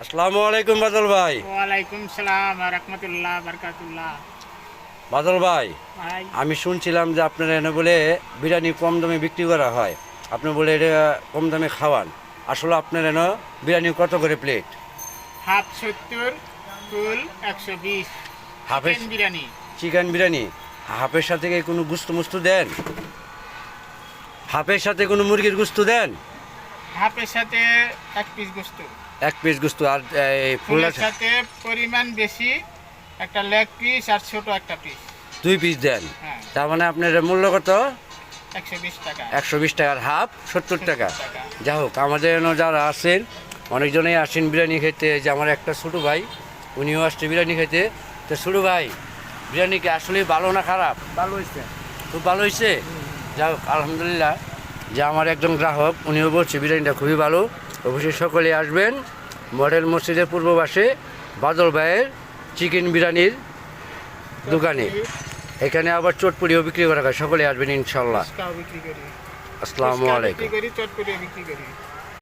আসসালামু আলাইকুম বাদল ভাই। ওয়ালাইকুম সালাম রাহমাতুল্লাহ বারাকাতুল্লাহ। বাদল ভাই, ভাই আমি শুনছিলাম যে আপনার এনে বলে বিরিয়ানি কম দামে বিক্রি করা হয়। আপনি বলে এটা কম দামে খাওয়ান। আসলে আপনার এনে বিরিয়ানি কত করে প্লেট? হাফ 70, ফুল 120। হাফের চিকেন বিরিয়ানি। চিকেন বিরিয়ানি হাফের সাথে কি কোনো গুস্ত মুস্ত দেন? হাফের সাথে কোনো মুরগির গুস্ত দেন? হাফের সাথে 1 পিস গোস্ত। এক পিস গুস্ত আর এই ফুলের ফুলের সাথে পরিমাণ বেশি, একটা লেগ পিস আর ছোট একটা পিস। 2 পিস দেন। হ্যাঁ, তার মানে আপনার মূল্য কত? 120 টাকা। 120 টাকার হাফ 70 টাকা। 70 টাকা। যাই হোক, আমাদের এখানে যারা আছেন অনেকজনেই আসেন বিরিয়ানি খেতে। যে আমার একটা ছোটো ভাই, উনিও আসছে বিরিয়ানি খেতে। তো ছোটো ভাই, বিরিয়ানি কি আসলে ভালো না খারাপ? ভালো হয়েছে। খুব ভালো হয়েছে। যাই হোক, আলহামদুলিল্লাহ। যে আমার একজন গ্রাহক, উনিও বলছে বিরিয়ানিটা খুবই ভালো। অবশ্যই সকলে আসবেন মডেল মসজিদের পূর্ব পাশে বাদল ভাইয়ের চিকেন বিরিয়ানির দোকানে। এখানে আবার চটপুরিও বিক্রি করা হয়। সকলে আসবেন ইনশাল্লাহ। ফুচকাও বিক্রি করি। আসসালামু ফুচকা আলাইকুম। বিক্রি করি, চটপটিও বিক্রি করি।